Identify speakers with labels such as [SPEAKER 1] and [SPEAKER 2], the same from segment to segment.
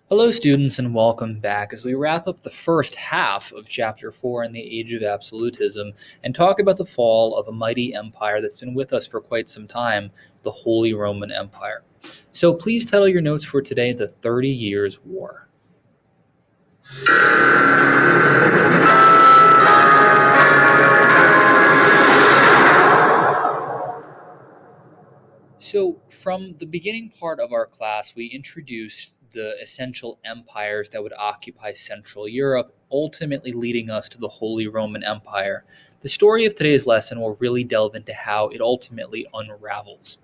[SPEAKER 1] Hello, students, and welcome back as we wrap up the first half of Chapter 4 in the Age of Absolutism and talk about the fall of a mighty empire that's been with us for quite some time, the Holy Roman Empire. So please title your notes for today, The 30 Years' War. So, from the beginning part of our class, we introduced the essential empires that would occupy Central Europe, ultimately leading us to the Holy Roman Empire. The story of today's lesson will really delve into how it ultimately unravels.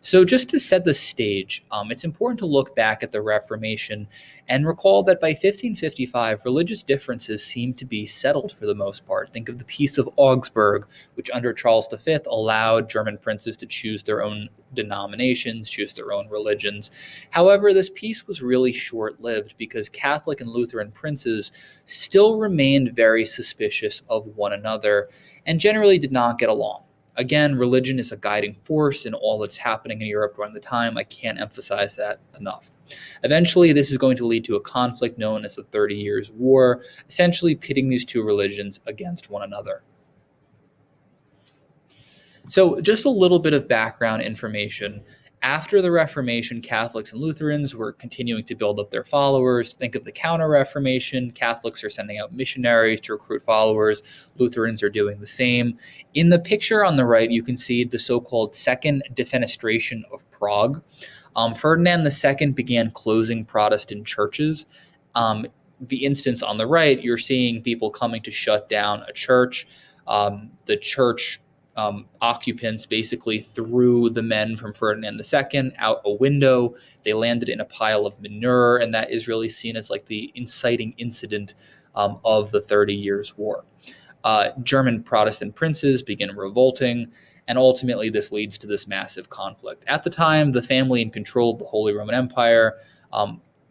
[SPEAKER 1] So, just to set the stage, it's important to look back at the Reformation and recall that by 1555, religious differences seemed to be settled for the most part. Think of the Peace of Augsburg, which under Charles V allowed German princes to choose their own denominations, choose their own religions. However, this peace was really short-lived because Catholic and Lutheran princes still remained very suspicious of one another and generally did not get along. Again, religion is a guiding force in all that's happening in Europe during the time. I can't emphasize that enough. Eventually, this is going to lead to a conflict known as the 30 Years' War, essentially pitting these two religions against one another. So, just a little bit of background information. After the Reformation, Catholics and Lutherans were continuing to build up their followers. Think of the Counter-Reformation. Catholics are sending out missionaries to recruit followers. Lutherans are doing the same. In the picture on the right, you can see the so-called Second Defenestration of Prague. Ferdinand II began closing Protestant churches. The instance on the right, you're seeing people coming to shut down a church. The church occupants basically threw the men from Ferdinand II out a window. They landed in a pile of manure, and that is really seen as like the inciting incident of the 30 Years' War. German Protestant princes begin revolting, and ultimately this leads to this massive conflict. At the time, the family in control of the Holy Roman Empire,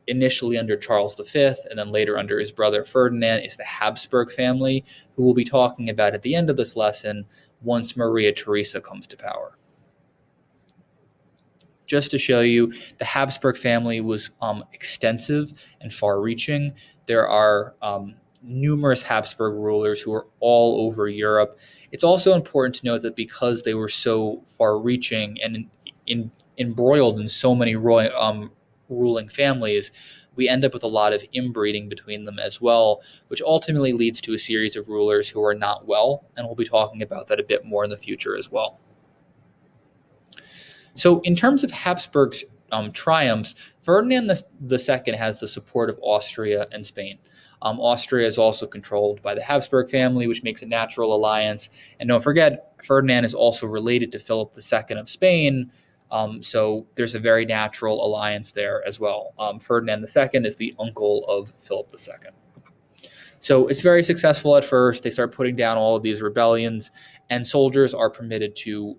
[SPEAKER 1] initially under Charles V and then later under his brother Ferdinand, is the Habsburg family, who we'll be talking about at the end of this lesson once Maria Theresa comes to power. Just to show you, the Habsburg family was extensive and far-reaching. There are numerous Habsburg rulers who are all over Europe. It's also important to note that because they were so far-reaching and embroiled in so many ruling families, we end up with a lot of inbreeding between them as well, which ultimately leads to a series of rulers who are not well, and we'll be talking about that a bit more in the future as well. So in terms of Habsburg's triumphs, Ferdinand II has the support of Austria and Spain. Austria is also controlled by the Habsburg family, which makes a natural alliance. And don't forget, Ferdinand is also related to Philip II of Spain, so there's a very natural alliance there as well. Ferdinand II is the uncle of Philip II. So it's very successful at first. They start putting down all of these rebellions, and soldiers are permitted to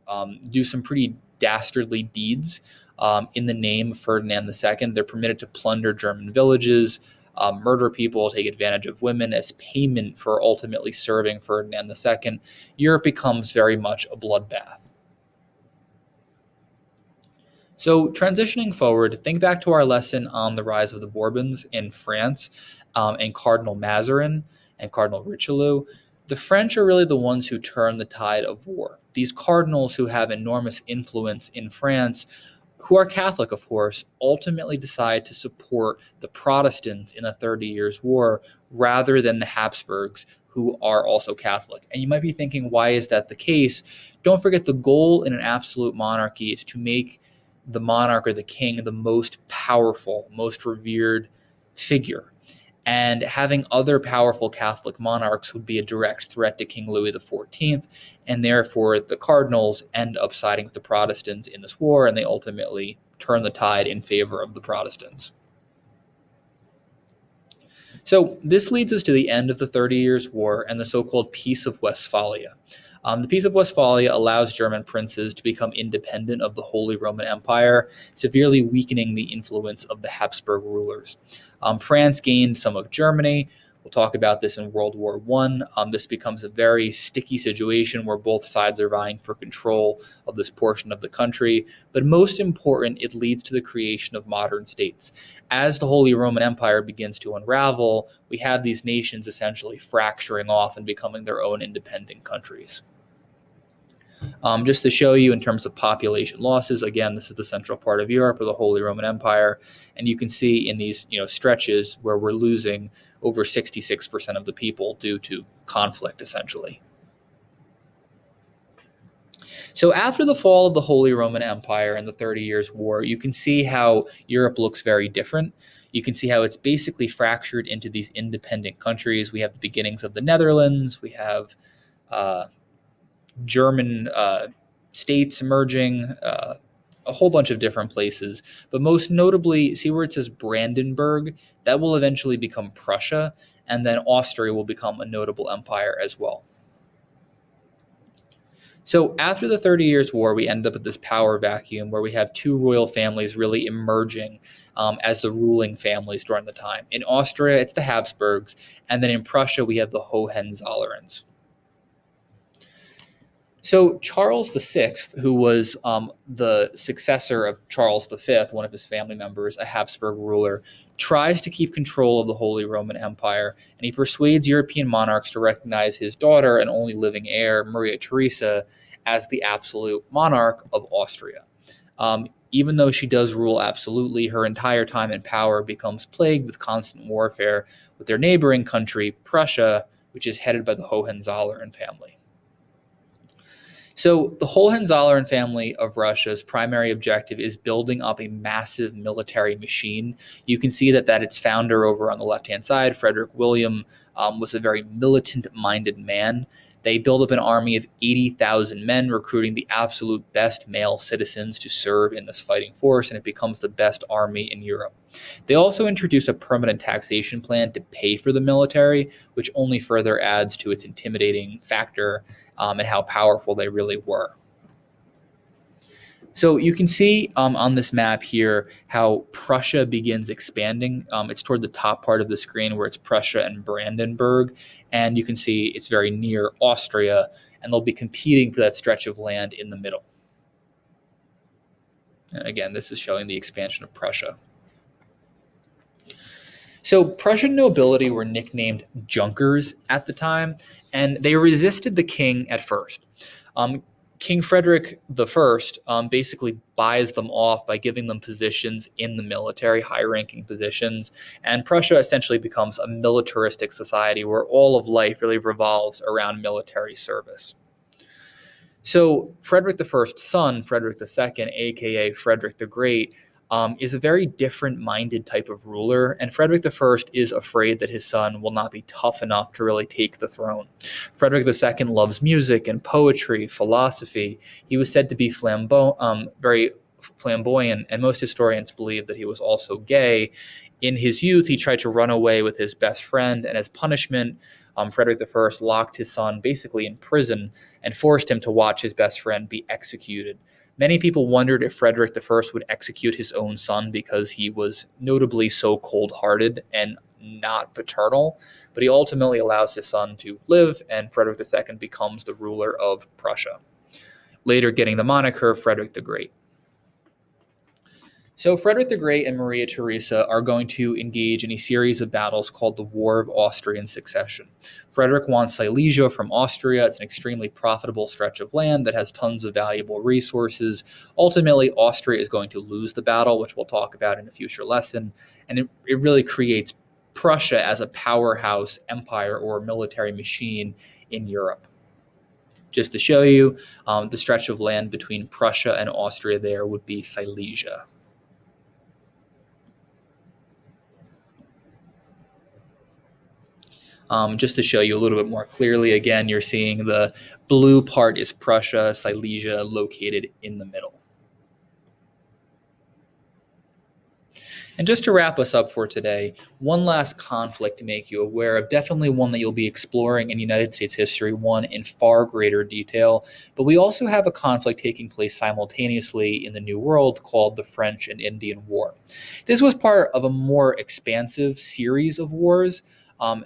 [SPEAKER 1] do some pretty dastardly deeds in the name of Ferdinand II. They're permitted to plunder German villages, murder people, take advantage of women as payment for ultimately serving Ferdinand II. Europe becomes very much a bloodbath. So transitioning forward, think back to our lesson on the rise of the Bourbons in France and Cardinal Mazarin and Cardinal Richelieu. The French are really the ones who turn the tide of war. These cardinals who have enormous influence in France, who are Catholic, of course, ultimately decide to support the Protestants in the 30 Years' War rather than the Habsburgs, who are also Catholic. And you might be thinking, why is that the case? Don't forget, the goal in an absolute monarchy is to make the monarch or the king the most powerful, most revered figure. And having other powerful Catholic monarchs would be a direct threat to King Louis XIV, and therefore the cardinals end up siding with the Protestants in this war, and they ultimately turn the tide in favor of the Protestants. So this leads us to the end of the 30 Years' War and the so-called Peace of Westphalia. The Peace of Westphalia allows German princes to become independent of the Holy Roman Empire, severely weakening the influence of the Habsburg rulers. France gained some of Germany, We'll talk about this in World War I. This becomes a very sticky situation where both sides are vying for control of this portion of the country. But most important, it leads to the creation of modern states. As the Holy Roman Empire begins to unravel, we have these nations essentially fracturing off and becoming their own independent countries. Just to show you in terms of population losses, again, this is the central part of Europe or the Holy Roman Empire. And you can see in these stretches where we're losing over 66% of the people due to conflict, essentially. So after the fall of the Holy Roman Empire and the 30 Years' War, you can see how Europe looks very different. You can see how it's basically fractured into these independent countries. We have the beginnings of the Netherlands. We have German states emerging, a whole bunch of different places. But most notably, see where it says Brandenburg? That will eventually become Prussia, and then Austria will become a notable empire as well. So after the 30 Years' War, we end up with this power vacuum where we have two royal families really emerging as the ruling families during the time. In Austria, it's the Habsburgs, and then in Prussia, we have the Hohenzollerns. So Charles VI, who was the successor of Charles V, one of his family members, a Habsburg ruler, tries to keep control of the Holy Roman Empire, and he persuades European monarchs to recognize his daughter and only living heir, Maria Theresa, as the absolute monarch of Austria. Even though she does rule absolutely, her entire time in power becomes plagued with constant warfare with their neighboring country, Prussia, which is headed by the Hohenzollern family. So the Hohenzollern family of Russia's primary objective is building up a massive military machine. You can see that its founder over on the left-hand side, Frederick William, was a very militant-minded man. They build up an army of 80,000 men, recruiting the absolute best male citizens to serve in this fighting force, and it becomes the best army in Europe. They also introduce a permanent taxation plan to pay for the military, which only further adds to its intimidating factor and how powerful they really were. So you can see on this map here how Prussia begins expanding. It's toward the top part of the screen where it's Prussia and Brandenburg. And you can see it's very near Austria, and they'll be competing for that stretch of land in the middle. And again, this is showing the expansion of Prussia. So Prussian nobility were nicknamed Junkers at the time, and they resisted the king at first. King Frederick I basically buys them off by giving them positions in the military, high-ranking positions, and Prussia essentially becomes a militaristic society where all of life really revolves around military service. So Frederick I's son, Frederick II, aka Frederick the Great, is a very different-minded type of ruler, and Frederick I is afraid that his son will not be tough enough to really take the throne. Frederick II loves music and poetry, philosophy. He was said to be very flamboyant, and most historians believe that he was also gay. In his youth, he tried to run away with his best friend, and as punishment, Frederick I locked his son basically in prison and forced him to watch his best friend be executed. Many people wondered if Frederick I would execute his own son because he was notably so cold-hearted and not paternal, but he ultimately allows his son to live, and Frederick II becomes the ruler of Prussia, later getting the moniker Frederick the Great. So Frederick the Great and Maria Theresa are going to engage in a series of battles called the War of Austrian Succession. Frederick wants Silesia from Austria. It's an extremely profitable stretch of land that has tons of valuable resources. Ultimately, Austria is going to lose the battle, which we'll talk about in a future lesson, and it really creates Prussia as a powerhouse empire or military machine in Europe. Just to show you, the stretch of land between Prussia and Austria there would be Silesia. Just to show you a little bit more clearly, again, you're seeing the blue part is Prussia, Silesia located in the middle. And just to wrap us up for today, one last conflict to make you aware of, definitely one that you'll be exploring in United States history, one in far greater detail. But we also have a conflict taking place simultaneously in the New World called the French and Indian War. This was part of a more expansive series of wars.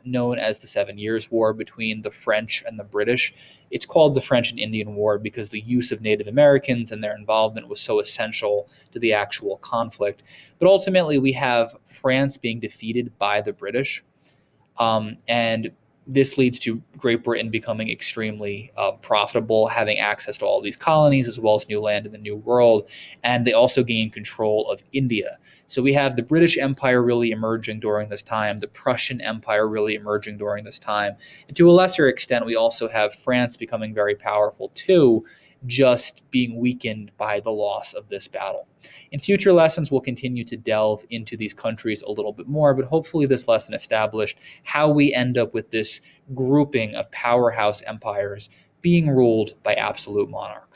[SPEAKER 1] known as the 7 Years' War between the French and the British. It's called the French and Indian War because the use of Native Americans and their involvement was so essential to the actual conflict. But ultimately, we have France being defeated by the British. And this leads to Great Britain becoming extremely profitable, having access to all these colonies as well as new land in the New World. And they also gain control of India. So we have the British Empire really emerging during this time, the Prussian Empire really emerging during this time. And to a lesser extent, we also have France becoming very powerful too, just being weakened by the loss of this battle. In future lessons, we'll continue to delve into these countries a little bit more, but hopefully this lesson established how we end up with this grouping of powerhouse empires being ruled by absolute monarchs.